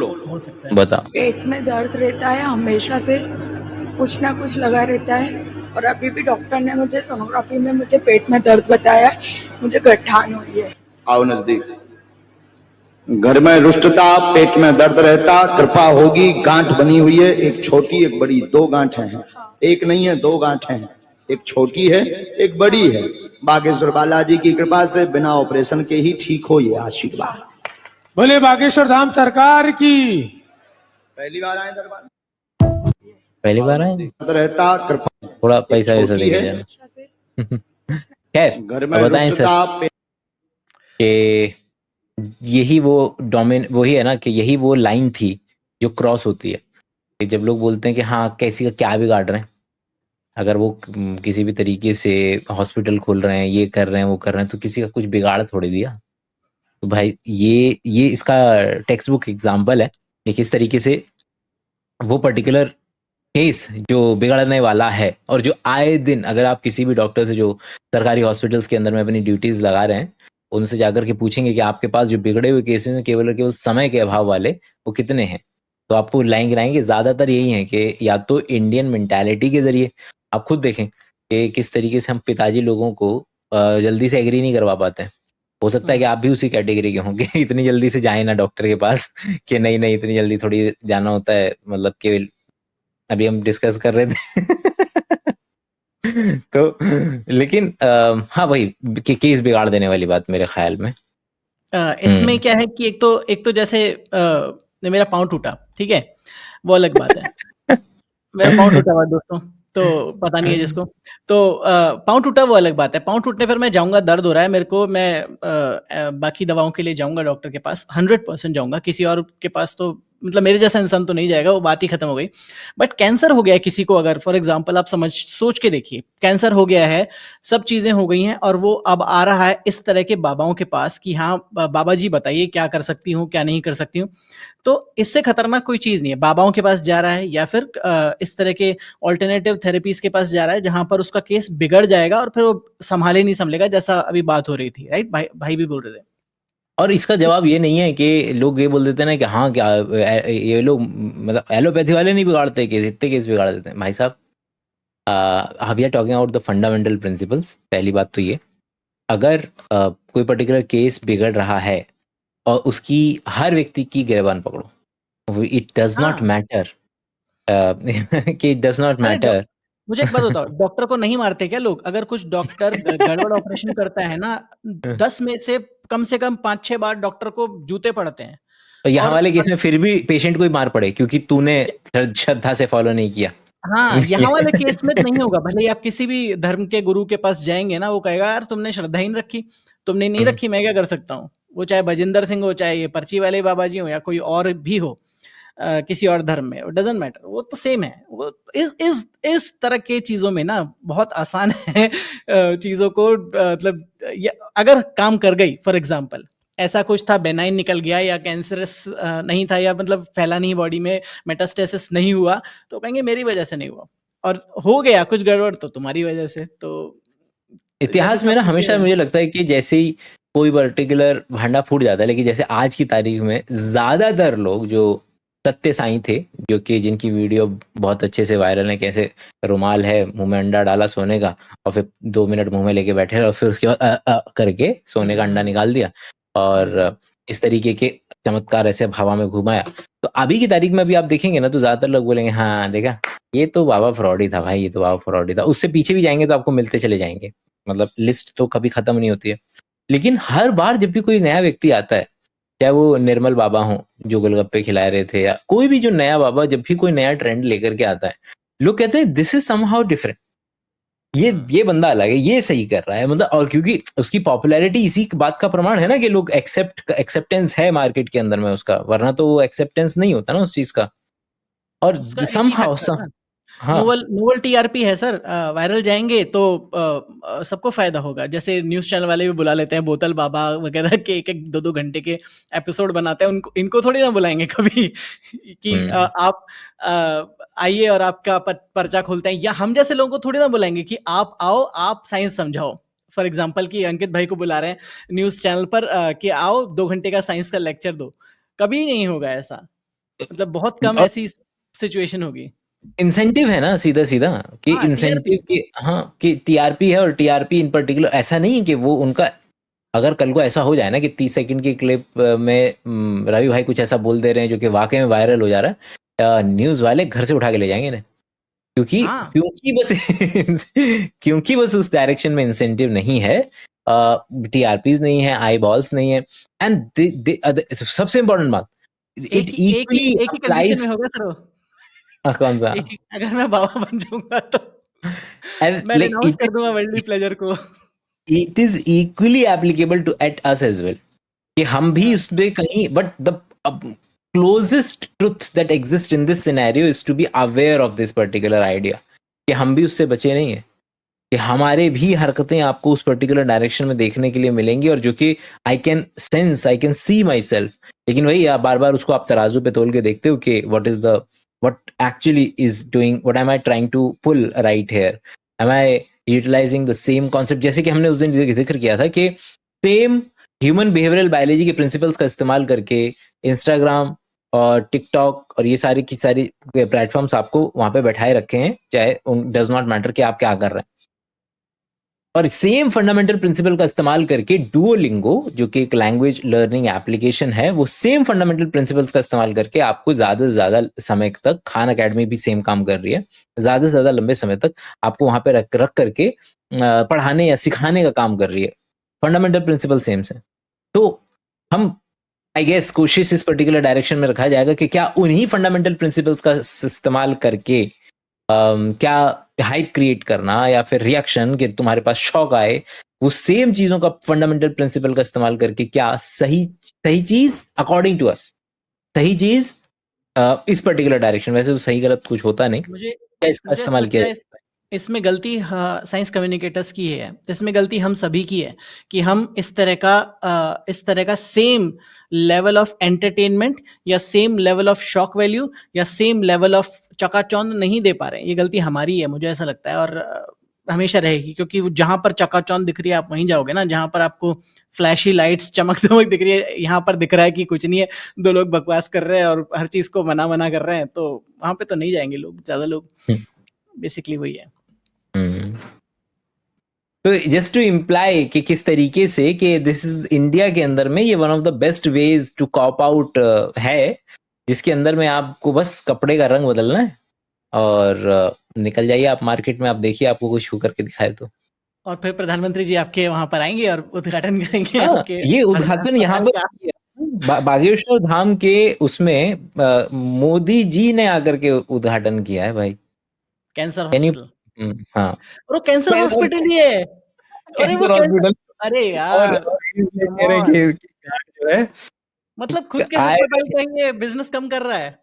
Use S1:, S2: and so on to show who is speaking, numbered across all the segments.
S1: हो सकता है।
S2: बता।
S3: पेट में दर्द रहता है हमेशा से, कुछ ना कुछ लगा रहता है। और अभी भी डॉक्टर ने मुझे सोनोग्राफी में मुझे पेट में दर्द बताया है, मुझे गठान हुई है।
S4: आओ नजदीक। घर में रुष्टता, पेट में दर्द रहता, कृपा होगी। गांठ बनी हुई है, एक छोटी एक बड़ी, दो गांठें हैं। एक नहीं है, दो गांठें हैं। एक छोटी है, एक बड़ी है। बागेश्वर बालाजी की कृपा से बिना ऑपरेशन के ही ठीक हो, ये आशीर्वाद।
S1: बोले बागेश्वर धाम सरकार की।
S4: पहली बार आए दरबार?
S2: पहली बार आए?
S4: दर्द रहता, कृपा।
S2: थोड़ा
S4: एक
S2: पैसा वैसा
S4: छोटी
S2: देके
S4: है,
S2: जाना। खैर,
S4: घर में
S2: अब बताएं सर
S4: रुष्टता,
S2: कि यही वो वही है ना, कि यही वो लाइन थी जो क्रॉस होती है कि जब लोग बोलते हैं कि हाँ कैसी का क्या बिगाड़ रहे हैं, अगर वो किसी भी तरीके से हॉस्पिटल खोल रहे हैं, ये कर रहे हैं, वो कर रहे हैं, तो किसी का कुछ बिगाड़ थोड़ी दिया। तो भाई ये इसका टेक्स्ट बुक एग्जाम्पल है कि किस तरीके से वो पर्टिकुलर केस जो बिगड़ने वाला है, और जो आए दिन अगर आप किसी भी डॉक्टर से जो सरकारी हॉस्पिटल्स के अंदर में अपनी ड्यूटीज लगा रहे हैं, उनसे जाकर के पूछेंगे कि आपके पास जो बिगड़े हुए केसेस हैं केवल केवल समय के अभाव वाले, वो कितने हैं, तो आपको लाइन गिराएंगे। ज्यादातर यही है कि या तो इंडियन मेंटालिटी के जरिए, आप खुद देखें कि किस तरीके से हम पिताजी लोगों को जल्दी से एग्री नहीं करवा पाते हैं। हो सकता है कि आप भी उसी कैटेगरी के होंगे, इतनी जल्दी से जाए ना डॉक्टर के पास कि नहीं नहीं इतनी जल्दी थोड़ी जाना होता है, मतलब कि अभी हम डिस्कस कर रहे थे। तो लेकिन हाँ वही केस बिगाड़ देने वाली बात मेरे ख्याल में।
S5: इसमें क्या है कि एक तो जैसे मेरा पाँव टूटा, ठीक है, वो अलग बात है। मेरा पाँव टूटा हुआ है दोस्तों, तो पता नहीं है जिसको, तो पाँव टूटा वो अलग बात है। पाँव टूटने पर मैं जाऊँगा, दर्द हो रहा है मेरे को, मैं बाकी दवाओं के लिए जाऊँगा डॉक्टर के पास, 100% जाऊँगा। किसी और के पास तो मतलब मेरे जैसा इंसान तो नहीं जाएगा, वो बात ही खत्म हो गई। बट कैंसर हो गया है किसी को, अगर फॉर एग्जांपल आप सोच के देखिए, कैंसर हो गया है, सब चीज़ें हो गई हैं, और वो अब आ रहा है इस तरह के बाबाओं के पास कि हाँ बाबा जी बताइए क्या कर सकती हूँ, क्या नहीं कर सकती हूँ। तो इससे खतरनाक कोई चीज़ नहीं है। बाबाओं के पास जा रहा है या फिर इस तरह के ऑल्टरनेटिव थेरेपीज के पास जा रहा है, जहां पर उसका केस बिगड़ जाएगा और फिर वो संभाले नहीं संभलेगा, जैसा अभी बात हो रही थी, राइट? भाई भी बोल रहे थे।
S2: और इसका जवाब ये नहीं है कि लोग ये बोल देते हैं ना कि हाँ क्या ये लोग मतलब एलोपैथी वाले नहीं बिगाड़ते केस, इतने केस बिगाड़ देते हैं। भाई साहब, we are talking about the fundamental principles. पहली बात तो ये, अगर कोई पर्टिकुलर केस बिगड़ रहा है और उसकी हर व्यक्ति की गिरबान पकड़ो, इट डज नॉट मैटर कि इट डज नॉट
S5: अरे
S2: मैटर।
S5: मुझे एक बात बताओ, डॉक्टर को नहीं मारते क्या लोग? अगर कुछ डॉक्टर गड़बड़ ऑपरेशन करता है ना, 10 में से कम 5-6 बार डॉक्टर को जूते पड़ते हैं।
S2: यहाँ
S5: और
S2: वाले केस में फिर भी पेशेंट को ही मार पड़े क्योंकि तूने श्रद्धा से फॉलो नहीं किया।
S5: हाँ, यहाँ वाले केस में नहीं होगा। भले ही आप किसी भी धर्म के गुरु के पास जाएंगे ना, वो कहेगा यार तुमने श्रद्धा ही नहीं रखी, तुमने नहीं रखी, मैं क्या कर सकता हूँ। वो चाहे भजिंदर सिंह हो, चाहे ये पर्ची वाले बाबा जी हो, या कोई और भी हो, किसी और धर्म में, डजेंट मैटर, वो तो सेम है। वो इस तरह के चीजों में ना बहुत आसान है चीजों को मतलब अगर काम कर गई, फॉर एग्जाम्पल ऐसा कुछ था, बेनाइन निकल गया, या कैंसरस नहीं था, या मतलब फैला नहीं बॉडी में, मेटास्टेसिस नहीं हुआ, तो कहेंगे मेरी वजह से नहीं हुआ। और हो गया कुछ गड़बड़ तो तुम्हारी वजह से। तो जैसे
S2: इतिहास में
S5: सब
S2: ना
S5: चीजें
S2: हमेशा
S5: हैं।
S2: मुझे लगता है कि जैसे ही कोई पर्टिकुलर भांडा फूट जाता है, लेकिन जैसे आज की तारीख में ज्यादातर लोग जो सत्य साईं थे, जो कि जिनकी वीडियो बहुत अच्छे से वायरल है, कैसे रुमाल है मुंह में अंडा डाला सोने का और फिर 2 मिनट मुंह में लेके बैठे और फिर उसके बाद करके सोने का अंडा निकाल दिया और इस तरीके के चमत्कार ऐसे हवा में घुमाया। तो अभी की तारीख में अभी आप देखेंगे ना, तो ज्यादातर लोग बोलेंगे हाँ देखा, ये तो बाबा फ्रॉड ही था भाई, ये तो बाबा फ्रॉड ही था। उससे पीछे भी जाएंगे तो आपको मिलते चले जाएंगे, मतलब लिस्ट तो कभी खत्म नहीं होती है। लेकिन हर बार जब भी कोई नया व्यक्ति आता है, चाहे वो निर्मल बाबा हो जो गोलगप्पे खिला रहे थे, या कोई भी जो नया बाबा, जब भी कोई नया ट्रेंड लेकर के आता है, लोग कहते हैं दिस इज समहाउ डिफरेंट, ये बंदा अलग है, ये सही कर रहा है, मतलब। और क्योंकि उसकी पॉपुलैरिटी इसी बात का प्रमाण है ना कि लोग एक्सेप्टेंस है मार्केट के अंदर में उसका, वरना तो वो एक्सेप्टेंस नहीं होता ना उस चीज का। और
S5: उसका एक ही
S2: समहाउ
S5: फैक्टर है ना,
S2: हाँ
S5: नोवल टीआरपी है सर। वायरल जाएंगे तो सबको फायदा होगा। जैसे न्यूज चैनल वाले भी बुला लेते हैं, बोतल बाबा वगैरह के 1-1, 2-2 घंटे के एपिसोड बनाते हैं, उनको इनको थोड़ी ना बुलाएंगे कभी कि आप आइए और आपका पर्चा खोलते हैं। या हम जैसे लोगों को थोड़ी ना बुलाएंगे कि आप आओ, आप साइंस समझाओ। फॉर एग्जाम्पल कि अंकित भाई को बुला रहे हैं न्यूज चैनल पर कि आओ 2 घंटे का साइंस का लेक्चर दो, कभी नहीं होगा ऐसा। मतलब बहुत कम
S2: और
S5: ऐसी सिचुएशन होगी।
S2: इंसेंटिव है ना सीधा सीधा कि
S5: हाँ,
S2: इंसेंटिव
S5: टीआरपी।
S2: कि हाँ कि टीआरपी है, और टीआरपी इन पर्टिकुलर ऐसा नहीं है कि वो उनका, अगर कल को ऐसा हो जाए ना कि 30 सेकंड की क्लिप में रवि भाई कुछ ऐसा बोल दे रहे हैं जो कि वाकई में वायरल हो जा रहा है, न्यूज वाले घर से उठा के ले जाएंगे ना, क्योंकि
S5: हाँ,
S2: क्योंकि बस क्योंकि बस उस डायरेक्शन में इंसेंटिव नहीं है, टीआरपीज नहीं है, आई बॉल्स नहीं है, एंड सबसे इंपॉर्टेंट बात, इट इक्वली
S5: एक ही कंडीशन में
S2: अप्लाइज।
S5: होगा सर वो।
S2: कौन सा?
S5: एक ही, अगर मैं बाबा बन जाऊंगा तो
S2: एंड
S5: मैं
S2: लाइक
S5: रिनाउंस कर दूंगा वर्ल्डली प्लेजर को।
S2: It is equally applicable to at us as well, कि हम भी
S5: हाँ,
S2: उसमें कहीं, but the closest truth that exist in this scenario is to be aware of this particular idea, कि हम भी उससे बचे नहीं है, कि हमारे भी हरकतें आपको उस पर्टिकुलर डायरेक्शन में देखने के लिए मिलेंगी, और जो कि I can sense, I can see my self. लेकिन वही आप बार बार उसको आप तराजू पे तोल के देखते हो कि what actually is doing, what am I trying to pull right here, am I utilizing the same concept, जैसे कि हमने उस दिन जिक्र किया था कि सेम ह्यूमन बिहेवियरल बायोलॉजी के प्रिंसिपल्स का इस्तेमाल करके इंस्टाग्राम और टिकटॉक और ये सारी की सारी प्लेटफॉर्म्स आपको वहां पे बैठाए रखे हैं, चाहे डज नॉट मैटर कि आप क्या कर रहे हैं, और सेम फंडामेंटल प्रिंसिपल का इस्तेमाल करके डुओलिंगो, जो कि एक लैंग्वेज लर्निंग एप्लीकेशन है, वो सेम फंडामेंटल प्रिंसिपल्स का इस्तेमाल करके आपको ज्यादा से ज्यादा समय तक, खान अकेडमी भी सेम काम कर रही है, ज्यादा से ज्यादा लंबे समय तक आपको वहां पे रख करके पढ़ाने या सिखाने का काम कर रही है। फंडामेंटल प्रिंसिपल सेम है। तो हम आई गेस कोशिश इस पर्टिकुलर डायरेक्शन में रखा जाएगा कि क्या उन्हीं फंडामेंटल प्रिंसिपल्स का इस्तेमाल करके क्या हाइप क्रिएट करना या फिर रिएक्शन कि तुम्हारे पास शौक आए, वो सेम चीजों का फंडामेंटल प्रिंसिपल का इस्तेमाल करके क्या सही सही चीज अकॉर्डिंग टू अस, सही चीज इस पर्टिकुलर डायरेक्शन, वैसे तो सही गलत कुछ होता नहीं,
S5: मुझे
S2: क्या इसका
S5: मुझे
S2: इस्तेमाल
S5: लगता
S2: किया
S5: है इसमें गलती साइंस कम्युनिकेटर्स की है, इसमें गलती हम सभी की है कि हम इस तरह का सेम लेवल ऑफ एंटरटेनमेंट या same level of shock value या सेम लेवल ऑफ चकाचौंध नहीं दे पा रहे हैं। ये गलती हमारी है, मुझे ऐसा लगता है, और हमेशा रहेगी, क्योंकि जहां पर चकाचौंध दिख रही है आप वहीं जाओगे ना, जहां पर आपको फ्लैशी लाइट्स चमक दमक दिख रही है, यहाँ पर दिख रहा है कि कुछ नहीं है, दो लोग बकवास कर रहे हैं और हर चीज को मना मना कर रहे हैं, तो वहां पे तो नहीं जाएंगे लोग, ज्यादा लोग। बेसिकली वही है।
S2: तो जस्ट टू इम्प्लाई कि किस तरीके से कि दिस इज इंडिया के अंदर में ये one of the best ways to cope out है, जिसके अंदर में आपको बस कपड़े का रंग बदलना है और निकल जाइए आप मार्केट में, आप देखिए आपको कुछ छू करके दिखाए तो।
S5: और फिर प्रधानमंत्री जी आपके वहां पर आएंगे और उद्घाटन करेंगे
S2: हाँ,
S5: आपके
S2: ये उद्घाटन यहाँ
S5: अस्पताल
S2: पर
S5: का।
S2: बागेश्वर धाम के उसमें मोदी जी ने आकर के उद्घाटन किया है भाई।
S5: Cancer
S2: can you?
S5: हॉस्पिटल,
S2: हाँ,
S5: और वो कैंसर हॉस्पिटल ही है। अरे वो
S2: कैंसर
S5: कैंसर,
S2: हॉस्पिटल।
S5: अरे
S2: और
S5: यार
S2: ये
S5: कम
S2: कह रहे हैं
S5: ऑन,
S2: कि कार्ड जो है
S5: मतलब खुद के
S2: आय
S5: अस्पताल का ही ये बिजनेस कम कर रहा है।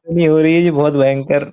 S2: नहीं हो रही है, ये बहुत भयंकर